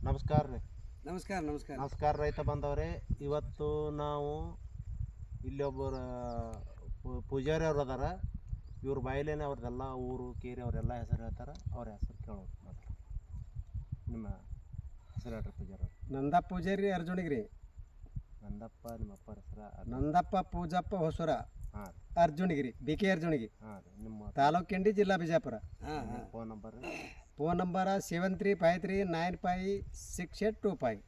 ನಮಸ್ಕಾರ ರೀ. ನಮಸ್ಕಾರ ನಮಸ್ಕಾರ ನಮಸ್ಕಾರ ರೈತ ಬಂದವ್ರೆ. ಇವತ್ತು ನಾವು ಇಲ್ಲಿ ಒಬ್ಬರು ಪೂಜಾರಿ ಅವ್ರು ಅದಾರ. ಇವ್ರ ಬಾಯಿಲೇನೆ ಅವ್ರದ್ದೆಲ್ಲ ಊರು ಕೇರಿ ಅವರೆಲ್ಲ ಹೆಸರು ಹೇಳ್ತಾರೆ. ಅವ್ರ ಹೆಸರು ಕೇಳೋದು ಮಾತ್ರ. ನಿಮ್ಮ ಹೆಸರು ಹೇಳ್ರಿ ಪೂಜಾರಿ ಅವ್ರು. ನಂದಪ್ಪ ಪೂಜಾರಿ ಅರ್ಜುನಿಗ್ರಿ. ನಂದಪ್ಪ ನಿಮ್ಮ ಅಪ್ಪ ಹೆಸರು? ನಂದಪ್ಪ ಪೂಜಪ್ಪ ಹೊಸೂರ. ಹಾಂ ಅರ್ಜುನಿಗಿರಿ, ಬಿ ಕೆ ಅರ್ಜುನಿಗಿ. ಹಾಂ ರೀ. ನಿಮ್ಮ ತಾಲೂಕು ಕೆಂಡಿ, ಜಿಲ್ಲಾ ಬಿಜಾಪುರ. ಫೋನ್ ನಂಬರ್ ರೀ? Phone number 7353956825.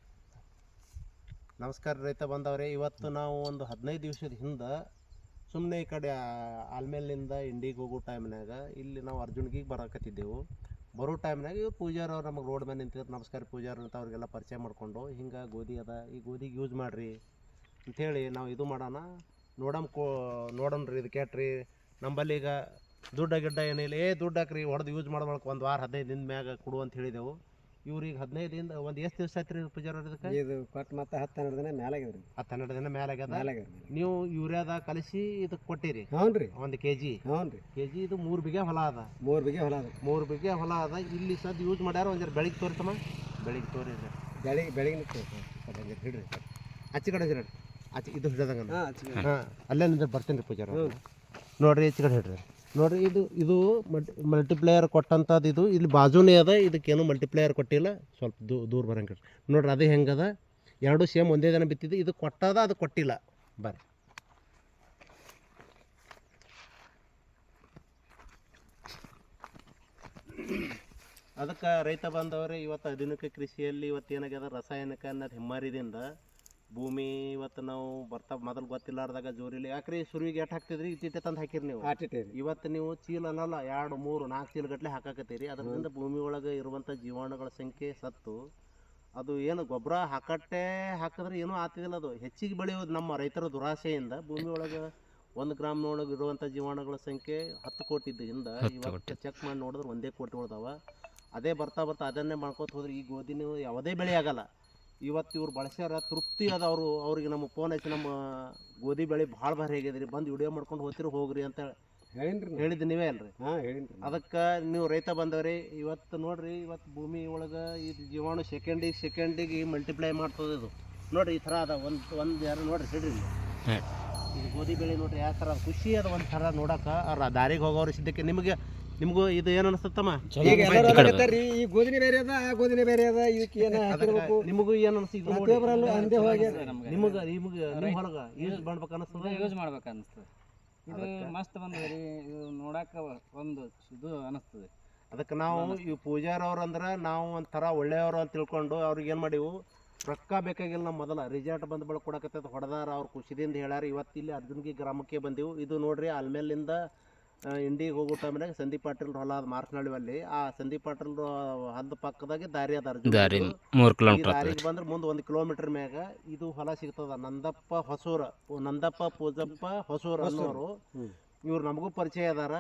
ನಮಸ್ಕಾರ ರೈತ ಬಂದವ್ರೆ. ಇವತ್ತು ನಾವು ಒಂದು 15 ದಿವಸದ ಹಿಂದೆ ಸುಮ್ಮನೆ ಈ ಕಡೆ ಆಲ್ಮೇಲಿಂದ ಇಂಡಿಗೆ ಹೋಗೋ ಟೈಮ್ನಾಗ ಇಲ್ಲಿ ನಾವು ಅರ್ಜುನ್ಗಿಗೆ ಬರಕತ್ತಿದ್ದೆವು. ಬರೋ ಟೈಮ್ನಾಗ ಇವ್ರು ಪೂಜಾರಿ ಅವ್ರು ನಮಗೆ ರೋಡ್ ಮೇಲೆ ನಿಂತಿದ್ರು. ನಮಸ್ಕಾರ ಪೂಜಾರಿ ಅಂತ ಅವ್ರಿಗೆಲ್ಲ ಪರಿಚಯ ಮಾಡಿಕೊಂಡು, ಹಿಂಗೆ ಗೋಧಿ ಅದ, ಈ ಗೋಧಿಗೆ ಯೂಸ್ ಮಾಡಿರಿ ಅಂಥೇಳಿ ನಾವು ಇದು ಮಾಡೋಣ ನೋಡೋಣ್ರಿ. ಇದು ಕೇಟ್ರಿ ನಂಬಲ್ಲಿ ಈಗ ದುಡ್ಡು ಗಿಡ್ಡ ಏನಿಲ್ಲ. ದುಡ್ಡು ಹಾಕ್ರಿ, ಹೊಡೆದು ಯೂಸ್ ಮಾಡ್ಬೇಕು. ಒಂದು ವಾರ 15 ದಿನದ ಮ್ಯಾಗ ಕೊಡು ಅಂತ ಹೇಳಿದೆವು. ಇವ್ರಿಗೆ 15 ದಿನ ಒಂದು ಎಷ್ಟು ದಿವಸ ಆಯ್ತು ರೀ ಪೂಜಾರಿ ಅವ್ರ? ಇದಕ್ಕೆ ಇದು ಕೊಟ್ಟು ಮತ್ತೆ 10-12 ದಿನ ಮೇಲೆ ಆಗ್ಯದ್ರಿ. 10-12 ದಿನ ಮೇಲೆ ಆಗ್ಯದ. ನೀವು ಯೂರಿಯಾದ ಕಲಿಸಿ ಇದಕ್ಕೆ ಕೊಟ್ಟಿರಿ? ಹ್ಞೂ ರೀ. 1 kg. ಹ್ಞೂ ರೀ. kg ಇದು 3 ಬಿঘೆ ಹೊಲ ಅದ. 3 ಬಿಘೆ ಹೊಲ ಅದ. 3 ಬಿಘೆ ಹೊಲ ಅದ. ಇಲ್ಲಿ ಸದ್ ಯೂಸ್ ಮಾಡ್ಯಾರ. ಒಂದ್ಸರಿ ಬೆಳಿಗ್ಗೆ ತೋರಿಸಮ್ಮ. ಬೆಳಿಗ್ಗೆ ತೋರಿರಿ. ಬೆಳಿಗ್ಗೆ ಹಂಗೆ ಹಿಡ್ರಿ. ಆಚೆ ಕಡೆ ಹಿಡ್ರಿ. ಆಚೆ ಇದು ಹಿಡ್ದಂಗ. ಹಾಂ, ಅಲ್ಲೇ ನಿಂದ್ರೆ ಬರ್ತೀನಿ ರೀ ಪೂಜಾರಿ. ನೋಡಿರಿ, ಈಚೆ ಕಡೆ ಹಿಡ್ರಿ. ನೋಡಿರಿ, ಇದು ಮಲ್ಟಿಪ್ಲೇಯರ್ ಕೊಟ್ಟಂಥದ್ದು. ಇದು ಇಲ್ಲಿ ಬಾಜುನೇ ಅದ. ಇದಕ್ಕೇನು ಮಲ್ಟಿಪ್ಲೇಯರ್ ಕೊಟ್ಟಿಲ್ಲ. ಸ್ವಲ್ಪ ದೂರ ಬರಂಗೆ ನೋಡ್ರಿ. ಅದೇ ಹೆಂಗದ, ಎರಡು ಸೇಮ್ ಒಂದೇ ದಿನ ಬಿತ್ತಿದ್ದು. ಇದು ಕೊಟ್ಟದ, ಅದು ಕೊಟ್ಟಿಲ್ಲ. ಬರ್ರಿ. ಅದಕ್ಕೆ ರೈತ ಬಂದವರೇ, ಇವತ್ತು ಆಧುನಿಕ ಕೃಷಿಯಲ್ಲಿ ಇವತ್ತೇನಾಗ್ಯದ, ರಾಸಾಯನಿಕ ಅನ್ನೋದು ಹೆಮ್ಮಾರಿದಿಂದ ಭೂಮಿ ಇವತ್ತು ನಾವು ಮೊದಲು ಗೊತ್ತಿಲ್ಲಾರ್ದಾಗ ಜೋರಿಲಿ ಯಾಕ್ರಿ ಸುರುವಿಗೆ ಎಷ್ಟು ಹಾಕ್ತಿದ್ರಿ, ಇಟ್ಟಿಟ್ಟೆ ತಂದು ಹಾಕಿರಿ ನೀವು. ಇವತ್ತು ನೀವು ಚೀಲ ಅನ್ನಲ್ಲ 2, 3, 4 ಚೀಲ ಗಟ್ಟಲೆ ಹಾಕಾಕತ್ತೀರಿ. ಅದರಿಂದ ಭೂಮಿ ಒಳಗೆ ಇರುವಂಥ ಜೀವಾಣುಗಳ ಸಂಖ್ಯೆ ಸತ್ತು ಅದು ಏನು ಗೊಬ್ಬರ ಹಾಕಿದ್ರೆ ಏನೂ ಆಗ್ತಿದಿಲ್ಲ. ಅದು ಹೆಚ್ಚಿಗೆ ಬೆಳೆಯೋದು ನಮ್ಮ ರೈತರ ದುರಾಸೆಯಿಂದ ಭೂಮಿ ಒಳಗೆ 1 ಗ್ರಾಮ್ನೊಳಗೆ ಇರುವಂಥ ಜೀವಾಣುಗಳ ಸಂಖ್ಯೆ 10 ಕೋಟಿ ಇದ್ದರಿಂದ ಇವತ್ತು ಚೆಕ್ ಮಾಡಿ ನೋಡಿದ್ರೆ 1 ಕೋಟಿ ಉಳ್ದಾವ. ಅದೇ ಬರ್ತಾ ಅದನ್ನೇ ಮಾಡ್ಕೋತ ಹೋದ್ರೆ ಈ ಗೋಧಿನೂ ಯಾವುದೇ ಬೆಳೆ ಆಗಲ್ಲ. ಇವತ್ತು ಇವ್ರು ಬಳಸ್ಯಾರ, ತೃಪ್ತಿ ಅದ. ಅವ್ರಿಗೆ ನಮ್ಮ ಫೋನ್ ಹಚ್ಚಿ ನಮ್ಮ ಗೋಧಿ ಬೆಳೆ ಭಾಳ ಭಾರಿ ಆಗಿದ್ರಿ, ಬಂದು ವಿಡಿಯೋ ಮಾಡ್ಕೊಂಡು ಹೋಗ್ರಿ ಅಂತ ಹೇಳಿದ್ದು ನೀವೇ ಅಲ್ರಿ? ಹಾಂ, ಹೇಳಿದ್ರಿ. ಅದಕ್ಕೆ ನೀವು ರೈತ ಬಂದವ್ರಿ. ಇವತ್ತು ನೋಡ್ರಿ, ಇವತ್ತು ಭೂಮಿ ಒಳಗೆ ಇದು ಜೀವಾಣು ಸೆಕೆಂಡಿಗೆ ಮಲ್ಟಿಪ್ಲೈ ಮಾಡ್ತದೆ. ಇದು ನೋಡ್ರಿ, ಈ ಥರ ಅದ. ಒಂದು ಯಾರು ನೋಡ್ರಿ ಹಿಡ್ರಿ. ಇದು ಗೋಧಿ ಬೆಳೆ ನೋಡ್ರಿ ಯಾವ ಥರ ಖುಷಿ ಅದ. ಒಂದು ಥರ ನೋಡಕ್ಕೆ ದಾರಿಗೆ ಹೋಗೋರು ಸಿದ್ದಕ್ಕೆ ನಿಮಗೂ ಇದು ಏನು ಅನಿಸ್ತಮ್ಮ? ಈ ಗೋಧಿನೇ ಬೇರೆ ಅದ, ಆ ಗೋಧಿನೇ ಬೇರೆ ಅದ. ಇದಕ್ಕೆ ಏನು ಹಾಕಿರ್ಬೇಕು? ನಿಮಗೂ ಏನು ಅನಿಸ್ತು? ನಿಮಗೆ ನಿಮ್ಮ ಹೊರಗೆ ಯೂಸ್ ಮಾಡ್ಬೇಕು ಅನಿಸ್ತದೆ? ಯೂಸ್ ಮಾಡ್ಬೇಕು ಅನಿಸ್ತದೆ. ಇದು ಮಸ್ತ್ ಬಂದದ್ರಿ. ಇದು ನೋಡಕ್ಕೆ ಒಂದು ಇದು ಅನಿಸ್ತದೆ. ಅದಕ್ಕೆ ನಾವು ಈ ಪೂಜಾರಿ ಅವ್ರು ಅಂದ್ರೆ ನಾವು ಒಂಥರ ಒಳ್ಳೆಯವರು ಅಂತ ತಿಳ್ಕೊಂಡು ಅವ್ರಿಗೆ ಏನು ಮಾಡಿವು, ರೊಕ್ಕ ಬೇಕಾಗಿಲ್ಲ. ನಮ್ಮ ಮೊದಲ ರಿಸಲ್ಟ್ ಬಂದು ಬೆಳಕು ಕೊಡಕತ್ತದ ಹೊಡೆದಾರ. ಅವ್ರು ಖುಷಿದಿಂದ ಹೇಳ್ಯಾರ. ಇವತ್ತು ಇಲ್ಲಿ ಅರ್ಜುನ್ಗಿ ಗ್ರಾಮಕ್ಕೆ ಬಂದೆವು. ಇದು ನೋಡ್ರಿ, ಆಲ್ಮೇಲಿಂದ ಇಂಡಿಗೆ ಹೋಗೋ ಟೈಮ್ನಾಗ ಸಂದೀಪ್ ಪಾಟೀಲ್ ಹೊಲ ಅದು ಮಾರ್ಕನಹಳ್ಳಿ ಅಲ್ಲಿ. ಆ ಸಂದೀಪ್ ಪಾಟೀಲ್ ಹದ್ದು ಪಕ್ಕದಾಗೆ ದಾರಿ ಅದ. ದಾರಿಗೆ ಬಂದ್ರೆ ಮುಂದೆ 1 ಕಿಲೋಮೀಟರ್ ಮ್ಯಾಗ ಇದು ಹೊಲ ಸಿಗ್ತದ. ನಂದಪ್ಪ ಪೂಜಪ್ಪ ಹೊಸೂರ ಅನ್ನೋರು. ಇವ್ರು ನಮಗೂ ಪರಿಚಯ ಅದಾರ.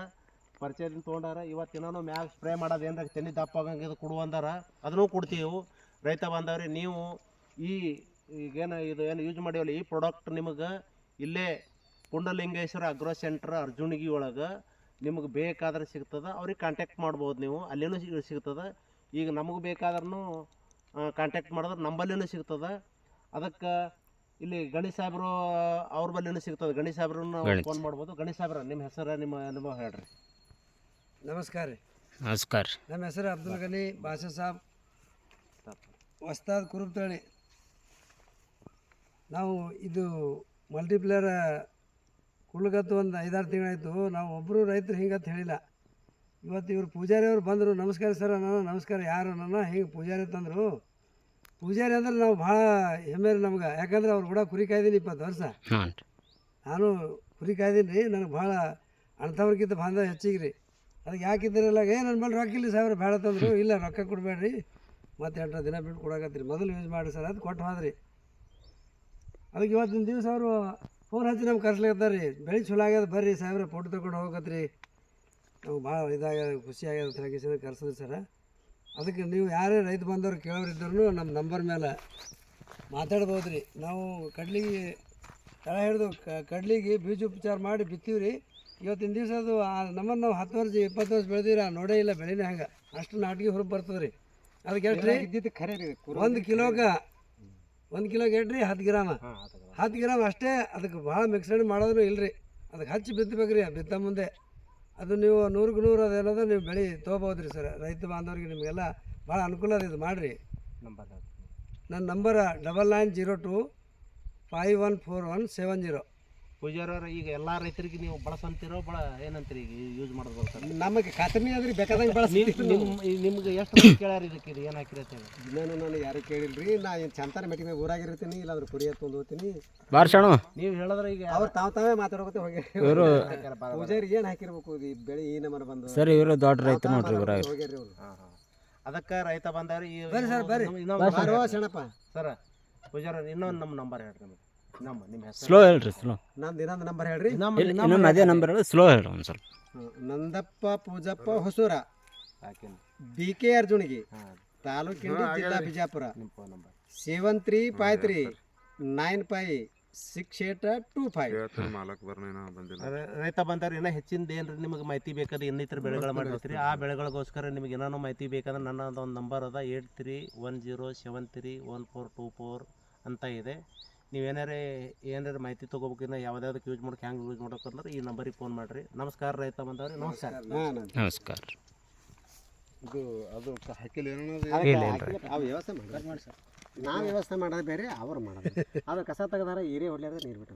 ಪರಿಚಯದಿಂದ ತೊಗೊಂಡಾರ. ಇವತ್ತಿನ ಮ್ಯಾಗ ಸ್ಪ್ರೇ ಮಾಡೋದು ಏನಾರ ತೆನಿ ದಪ್ಪ ಆಗಂಗೆ ಇದು ಕೊಡು ಅಂದಾರ. ಅದನ್ನೂ ಕೊಡ್ತೀವಿ. ರೈತ ಬಂದವ್ರಿ, ನೀವು ಈಗೇನು ಇದು ಏನು ಯೂಸ್ ಮಾಡಿವಲ್ಲ, ಈ ಪ್ರಾಡಕ್ಟ್ ನಿಮಗೆ ಇಲ್ಲೇ ಪುಂಡಲಿಂಗೇಶ್ವರ ಅಗ್ರೋ ಸೆಂಟ್ರ್ ಅರ್ಜುನ್ಗಿ ಒಳಗೆ ನಿಮಗೆ ಬೇಕಾದ್ರೆ ಸಿಗ್ತದೆ. ಅವ್ರಿಗೆ ಕಾಂಟ್ಯಾಕ್ಟ್ ಮಾಡ್ಬೋದು ನೀವು. ಅಲ್ಲಿನೂ ಸಿಗ್ತದೆ. ಈಗ ನಮಗೆ ಬೇಕಾದ್ರೂ ಕಾಂಟ್ಯಾಕ್ಟ್ ಮಾಡಿದ್ರೆ ನಂಬಲ್ಲಿನೂ ಸಿಗ್ತದೆ. ಅದಕ್ಕೆ ಇಲ್ಲಿ ಗಣೇಶ್ ಸಾಹೇಬ್ರು ಅವ್ರ ಬಲ್ಲಿನೂ ಸಿಗ್ತದೆ. ಗಣೇಶ್ ಸಾಹೇಬ್ರನ್ನ ಫೋನ್ ಮಾಡ್ಬೋದು. ಗಣೇಶ್ ಸಾಹೇಬ್ರ, ನಿಮ್ಮ ಹೆಸರು, ನಿಮ್ಮ ಅನುಭವ ಹೇಳ್ರಿ. ನಮಸ್ಕಾರ ರೀ. ನಮಸ್ಕಾರ. ನಮ್ಮ ಹೆಸರು ಅಬ್ದುಲ್ ಗನಿ ಬಾಷಾ ಸಾಬ್, ವಸ್ತಾದ್ ಕುರುಬ್ತಳಿ. ನಾವು ಇದು ಮಲ್ಟಿಪ್ಲೇಯರ್ ಕುಳ್ಗತ್ತು ಒಂದು 5-6 ತಿಂಗಳಾಯಿತು. ನಾವು ಒಬ್ಬರು ರೈತರು ಹಿಂಗಂತ ಹೇಳಿಲ್ಲ. ಇವತ್ತು ಇವರು ಪೂಜಾರಿ ಅವರು ಬಂದರು. ನಮಸ್ಕಾರ ಸರ್ ಅನ್ನೋ. ನಮಸ್ಕಾರ ಯಾರು ಅನ್ನೋ. ಹಿಂಗೆ ಪೂಜಾರಿ ಅಂತಂದರು. ಪೂಜಾರಿ ಅಂದ್ರೆ ನಾವು ಭಾಳ ಹೆಮ್ಮೆ ರೀ ನಮ್ಗೆ. ಯಾಕಂದ್ರೆ ಅವ್ರು ಕೂಡ ಕುರಿ ಕಾಯ್ದೀನಿ 20 ವರ್ಷ. ನಾನು ಕುರಿ ಕಾಯ್ದೀನಿ ರೀ. ನನಗೆ ಭಾಳ ಅಣ್ತವ್ರಿಗಿಂತ ಬಾಂಧವ ಹೆಚ್ಚಿಗೆ ರೀ. ಅದಕ್ಕೆ ಯಾಕಿದ್ದಿರಲ್ಲ, ನನ್ನ ಮೇಲೆ ರೊಕ್ಕ ಇಲ್ಲಿ ಸಾವಿರ ಬೇಡ ತಂದರು. ಇಲ್ಲ, ರೊಕ್ಕ ಕೊಡಬೇಡ್ರಿ, ಮತ್ತೆ 8 ದಿನ ಬಿಟ್ಟು ಕೊಡಕತ್ತೀರಿ, ಮೊದಲು ಯೂಸ್ ಮಾಡಿರಿ ಸರ್ ಅದು ಕೊಟ್ಟು ಹೋದ್ರಿ. ಅದಕ್ಕೆ ಇವತ್ತಿನ ದಿವಸ ಅವರು ಫೋನ್ ಹಚ್ಚಿ ನಮ್ಗೆ ಕರ್ಸ್ಲಿಕತ್ತಾರೆ ರೀ. ಬೆಳಿಗ್ಗೆ ಚಲೋ ಆಗ್ಯದ, ಬರ್ರಿ ಸಾಹೇಬ್ರೆ ಫೋಟೋ ತೊಗೊಂಡು ಹೋಗತ್ರಿ. ನಾವು ಭಾಳ ಇದಾಗ್ಯದ, ಖುಷಿ ಆಗ್ಯದ ಅಂತ ಹೇಳಿ ಕರ್ಸಿದ್ರಿ ಸರ. ಅದಕ್ಕೆ ನೀವು ಯಾರೇ ರೈತ ಬಂದವ್ರು ಕೇಳೋರಿದ್ರೂ ನಮ್ಮ ನಂಬರ್ ಮೇಲೆ ಮಾತಾಡ್ಬೋದು ರೀ. ನಾವು ಕಡ್ಲಿಗೆ ತಳ ಹಿಡಿದು ಕಡ್ಲಿಗೆ ಬೀಜ ಉಪಚಾರ ಮಾಡಿ ಬಿತ್ತೀವಿ ರೀ. ಇವತ್ತಿನ ದಿವಸ ಅದು ನಮ್ಮನ್ನು ನಾವು 10 ವರ್ಷ 20 ವರ್ಷ ಬೆಳೆದಿರ ನೋಡೇ ಇಲ್ಲ. ಬೆಳೆನೇ ಹಂಗೆ ಅಷ್ಟು ನಾಟಿಗೆ ಹೊರಗೆ ಬರ್ತದೆ ರೀ. ಅದಕ್ಕೆ ಎಷ್ಟು ರೀ ಇದ್ದಿದ್ದು ಖರೆ ರೀ 1 ಕಿಲೋಗೆ 1 ಕಿಲೋಗೆ ಎಷ್ಟು ರೀ 10 ಗ್ರಾಮ 10 ಗ್ರಾಮ್ ಅಷ್ಟೇ. ಅದಕ್ಕೆ ಭಾಳ ಮಿಕ್ಸಡ್ ಮಾಡೋದು ಇಲ್ಲ ರೀ. ಅದಕ್ಕೆ ಹಚ್ಚಿ ಬಿತ್ತಬೇಕು ರೀ. ಬಿತ್ತ ಮುಂದೆ ಅದು ನೀವು 100ಕ್ಕೆ 100 ಅದೇನೋದು ನೀವು ಬೆಳೆ ತೊಗೋಬೋದು ರೀ ಸರ್. ರೈತ ಬಾಂಧವ್ರಿಗೆ ನಿಮಗೆಲ್ಲ ಭಾಳ ಅನುಕೂಲ ಅದು. ಇದು ಮಾಡಿರಿ. ನನ್ನ ನಂಬರ್ 9902 514170. ಪೂಜಾರವ್ರ ಈಗ ಎಲ್ಲಾ ರೈತರಿಗೆ ನೀವು ಬಳಸಂತಿರೋ ಏನಂತೀರಿ ಈಗ ಯೂಸ್ ಮಾಡೋದು ಸರ್? ನಮಗೆ ಖಾತ್ರಿ ಆದ್ರಿ ಬೇಕಾದಂಗೆ ಬಳಸ್ತೀವಿ. ನಿಮ್ಗೆ ಎಷ್ಟು ಕೇಳ್ಯಾರ ಇದಕ್ಕೆ ಇದು ಏನು ಹಾಕಿರಿ ಅಂತ ಹೇಳಿ? ಇನ್ನೇನು ನಾನು ಯಾರು ಕೇಳಿಲ್ರಿ. ನಾ ಚಂತಾನ ಮೆಟ್ಟಿ ಮೇಲೆ ಊರಾಗಿರ್ತೀನಿ, ಇಲ್ಲಾಂದ್ರೆ ಕುರಿ ಎತ್ಕೊಂಡು ಹೋಗ್ತೀನಿ. ನೀವು ಹೇಳಿದ್ರೆ ಈಗ ಅವ್ರು ತಾವೇ ಮಾತಾಡೋಕೆ ಹೋಗಿ ಪೂಜಾರಿ ಏನು ಹಾಕಿರ್ಬೇಕು ಈ ಬೆಳೆ ಈ ನಮನ ಬಂದು ಸರ್ ಇವರು ದೊಡ್ಡ ರೈತ ನೋಡ್ರಿ ಊರಾಗ. ಹೋಗ್ಯಾರ್ರಿ ಅವ್ರು. ಅದಕ್ಕೆ ರೈತ ಬಂದವ್ರಿ ಬರ್ರಿ ಸರ್, ಬರ್ರಿ. ಸಣ್ಣಪ್ಪ ಸರ್ ಪೂಜಾರ ಇನ್ನೊಂದು ನಮ್ಮ ನಂಬರ್ ಹೇಳ್ರಿ ನಮಗೆ. ನಿಮ್ಮ ಹೆಸರು ಸ್ಲೋ ಹೇಳ್ರಿ ಸ್ಲೋ. ನಂದು ಇನ್ನೊಂದು ನಂಬರ್ ಹೇಳ್ರಿ. ಇನ್ನೊಮ್ಮೆ ಅದೇ ನಂಬರ್ ಹೇಳಿ ಸ್ಲೋ ಹೇಳ್ರಿ ಒಂದು ಸ್ವಲ್ಪ. ನಂದಪ್ಪ ಪೂಜಪ್ಪ ಹೊಸೂರ, BK ಅರ್ಜುಣಿಗಿ, ತಾಲೂಕಿನ ಜಿಲ್ಲಾ ಬಿಜಾಪುರ. ನಿಮ್ಮ ಫೋನ್ ನಂಬರ್ 7353968225. ರೈತ ಬಂದವ್ರು ಇನ್ನೂ ಹೆಚ್ಚಿಂದ ಏನ್ರಿ ನಿಮಗೆ ಮಾಹಿತಿ ಬೇಕಾದ್ರೆ ಇನ್ನಿತರ ಬೆಳೆಗಳು ಮಾಡಿರ್ತೀರಿ. ಆ ಬೆಳೆಗಳಿಗೋಸ್ಕರ ನಿಮಗೆ ಏನಾನು ಮಾಹಿತಿ ಬೇಕಂದ್ರೆ ನನ್ನ ಒಂದು ನಂಬರ್ ಅದ 8310731424 ಅಂತ ಇದೆ. ಏನಾರ ಮಾಹಿತಿ ತೊಗೋಬೇಕಿನ್ನ ಯಾವುದಾದಕ್ಕೆ ಯೂಸ್ ಮಾಡೋಕೆ ಹೆಂಗೆ ಯೂಸ್ ಮಾಡೋಕಂದ್ರೆ ಈ ನಂಬರಿಗೆ ಫೋನ್ ಮಾಡಿರಿ. ನಮಸ್ಕಾರ ರೈತ ಬಂದವ್ರಿ. ನಮಸ್ಕಾರ. ನಮಸ್ಕಾರ. ಇದು ಅದು ಹಾಕಿಲ್ಲ ಅವು ವ್ಯವಸ್ಥೆ ಮಾಡಿ ಸರ್. ನಾವು ವ್ಯವಸ್ಥೆ ಮಾಡೋದು ಬೇರೆ, ಅವ್ರು ಮಾಡೋದು. ಅದು ಕಸ ತೆಗೆದಾರ ಏರಿಯಾ ಹೊಡ್ಲಾರ್ದೆ ನೀರು ಬಿಟ್ಟು